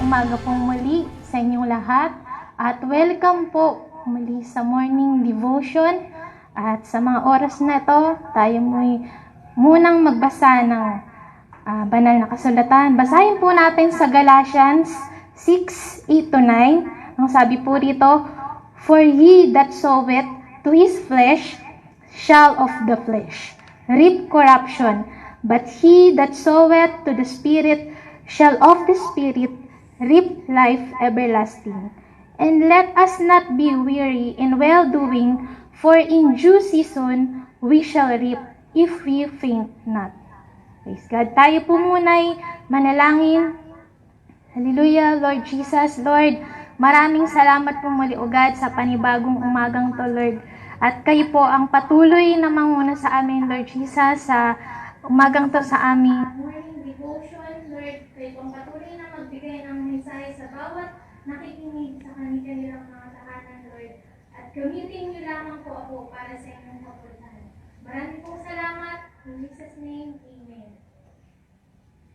umaga pong muli sa inyong lahat at welcome po muli sa morning devotion. At sa mga oras na ito, tayo munang magbasa ng banal na kasulatan. Basahin po natin sa Galatians 6:8-9. Ang sabi po rito, "For he that soweth to his flesh shall of the flesh reap corruption, but he that soweth to the Spirit shall of the Spirit reap life everlasting. And let us not be weary in well-doing, for in due season we shall reap if we faint not." Praise God. Tayo po muna'y manalangin. Hallelujah, Lord Jesus. Lord, maraming salamat po muli o God sa panibagong umagang to, Lord. At kayo po ang patuloy na manguna sa amin, Lord Jesus, sa umagang to sa amin. Morning devotion, Lord, kayo pong patuloy na magbigay ng mensahe sa bawat nakikinig sa kanilang mga tahanan, Lord. At gamitin niyo lamang po ako para sa inyong kapurihan. Maraming pong salamat. In Jesus' name, Amen.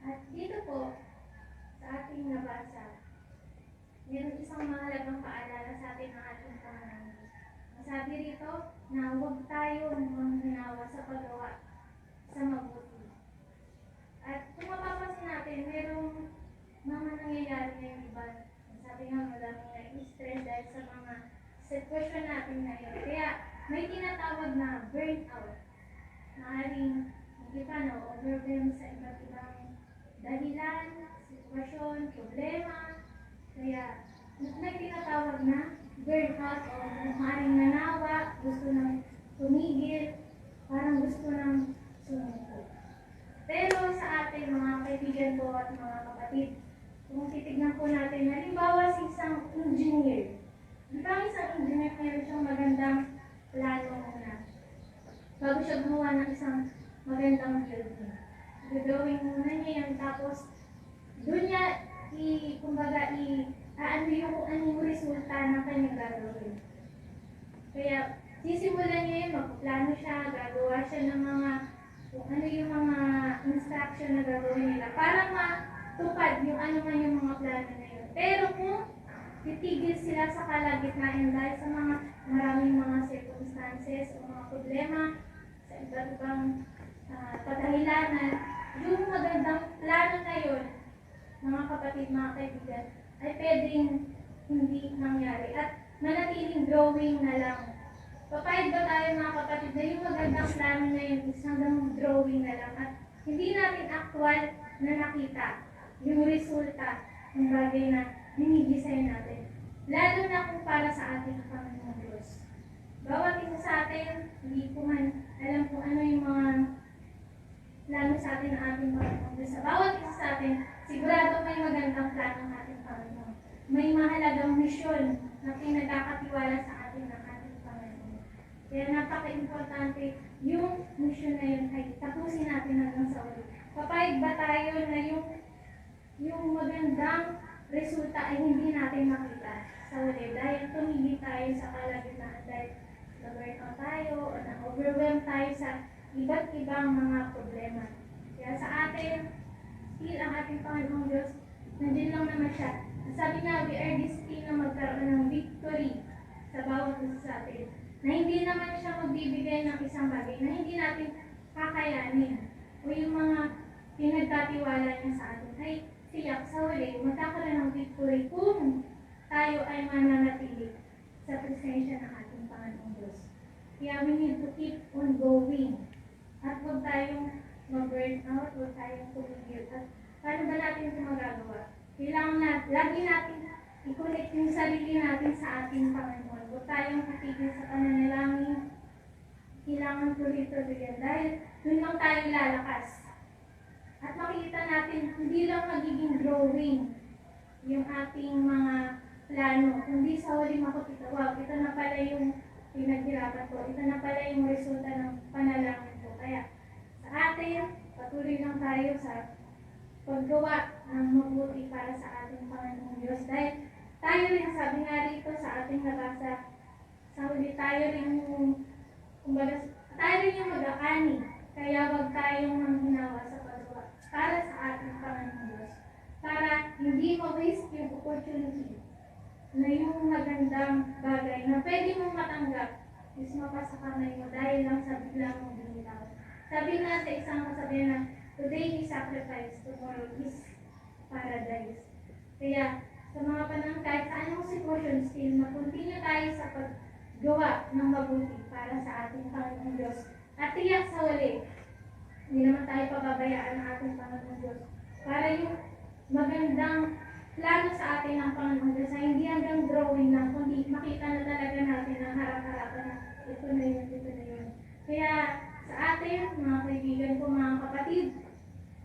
At dito po, sa ating nabasa, mayroon isang mahalagang paalala sa atin ng ating Panginoon. Masabi rito na huwag tayo manghinawa sa paggawa sa mabuti. At kung mapapansin natin, mayroong mga nangyayari ngayong iba. Sabi nga, maraming na-stress dahil sa mga sitwasyon natin ngayon. Kaya may tinatawag na burnout. Maaaring hindi pa na-overwhelm sa iba't ibang dahilan, sitwasyon, problema. Kaya may tinatawag na burnout o maaaring nanawa, gusto nang tumigil, parang gusto nang sumuko. Pero sa ating mga kaibigan po at mga kapatid, kung titignan po natin, halimbawa sa isang engineer. Di ba ang isang engineer meron siyang magandang plano muna? Bago siya gumawa ng isang magandang building. Gagawin muna niya yan, tapos doon niya ano yung resulta ng kanyang gagawin. Kaya sisimulan niya yun, magplano siya, gagawa siya ng mga kung ano yung mga instruction na gagawin nila para matupad yung ano man yung mga plano na yun. Pero kung titigil sila sa kalagitnaan dahil sa mga maraming mga circumstances o mga problema sa iba't ibang kadahilanan, yung magandang plano na yun, mga kapatid, mga kaibigan, ay pwedeng hindi nangyari at manatiling drawing na lang. Papayag ba tayo mga kapatid na yung magandang plano na yun is hanggang drawing na lang at hindi natin actual na nakita yung resulta ng bagay na hinigisay natin. Lalo na kung para sa ating Panginoon Diyos. Bawat isa sa atin, hindi ko man alam kung ano yung mga plano sa atin ng ating Panginoon Diyos. Sa bawat isa sa atin, sigurado may magandang plano ng ating Panginoon. May mahalagang misyon na pinagkakatiwala sa atin ng ating Panginoon. Kaya napaka-importante yung misyon na yun ay tapusin natin hanggang sa ulit. Papayag ba tayo na yung magandang resulta ay hindi natin makita sa uli dahil tumigil tayo sa kalagitnaan dahil na-burnout tayo o na-overwhelm tayo sa iba't ibang mga problema. Kaya sa atin, still ang ating Panginoong Diyos, nandiyan lang naman siya. Sabi niya, we are destined na magkaroon ng victory sa bawat isa sa atin. Na hindi naman siya magbibigay ng isang bagay na hindi natin kakayanin. O yung mga pinagkatiwala niya sa atin ay siyak sa huli, magkakaroon ng victory kung tayo ay mananatili sa presensya ng ating Panginoong Diyos. Kaya we need to keep on going. At huwag tayong mag-burn out, huwag tayong tumigil. At paano ba natin ito magagawa? Kailangan lagi natin i-connect yung sarili natin sa ating Panginoon. Huwag tayong titigil sa pananalangin. Kailangan tuloy-tuloy yan dahil doon lang tayo lalakas. At makikita natin, hindi lang magiging drawing yung ating mga plano. Kundi sa huli makikita, wow, ito na pala yung pinaghirapan ko. Ito na pala yung resulta ng panalangin ko. Kaya sa atin, patuloy lang tayo sa paggawa ng mabuti para sa ating Panginoong Diyos. Dahil tayo rin, sabi nga rito sa ating nabasa, sa huli tayo rin yung, kumbaga, tayo rin yung mag-aani. Kaya wag tayong manghinawa sa paggawa para sa ating Panginoong Diyos. Para hindi ma-waste yung opportunity na yung magandang bagay na pwede mong matanggap is mapasa kamay mo dahil lang sa bigla mong binitaw. Sabi nga sa isang kasabihan na today is sacrifice, tomorrow is paradise. Kaya sa mga panahon kahit sa anong sitwasyon, still mag-continue tayo sa paggawa ng mabuti para sa ating Panginoong Diyos. At tiyak sa huli, hindi naman tayo pababayaan ng ating Panginoong Diyos para yung magandang plano sa atin ng Panginoong Diyos ay hindi hanggang drawing lang, kundi makita na talaga natin ang harap-harapan na ito na yun, ito na yun. Kaya sa atin, mga kaibigan ko, mga kapatid,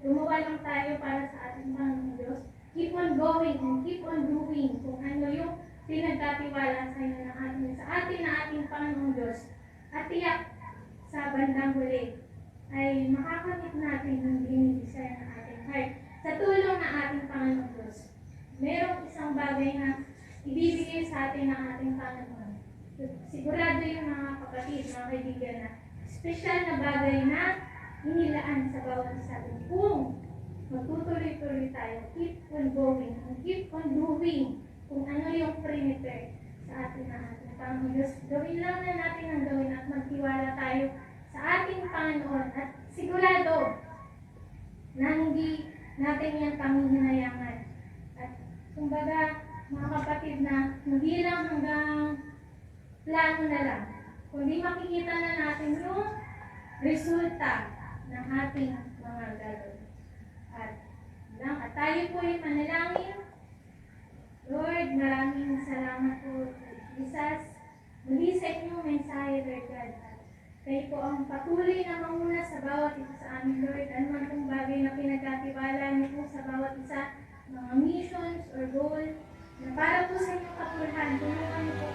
gumawa lang tayo para sa ating Panginoong Diyos. Keep on going and keep on doing kung ano yung pinagkatiwala sa inyo ng ating, sa atin na ating Panginoong Diyos. At tiyak sa bandang huli ay makakamit natin yung dinidesire ng ating heart. Sa tulong ng ating Panginoong Diyos, merong isang bagay na ibibigay sa atin ng ating Panginoon. Sigurado yung mga kapatid, mga kaibigan na special na bagay na inilaan sa bawat isa. Kung magtutuloy-tuloy tayo, keep on going, and keep on doing kung ano yung prepare sa atin ng ating Panginoon Diyos. Gawin lang na natin ang gawin at magtiwala tayo sa ating Panginoon at sigurado na hindi natin yan panghinayangin. At kumbaga, mga kapatid na hindi lang hanggang plano na lang, kundi makikita na natin yung resulta ng ating mga gagawin. At tayo po ay manalangin. Lord, maraming salamat po, Jesus. Muli sa inyong mensahe, Lord God. Kayo po ang patuloy na manguna sa bawat isa sa amin, Lord. Ano man kung bagay na pinagkatiwala niyo po sa bawat isa, mga missions or goal, na para po sa inyong kapulhan, tulungan niyo po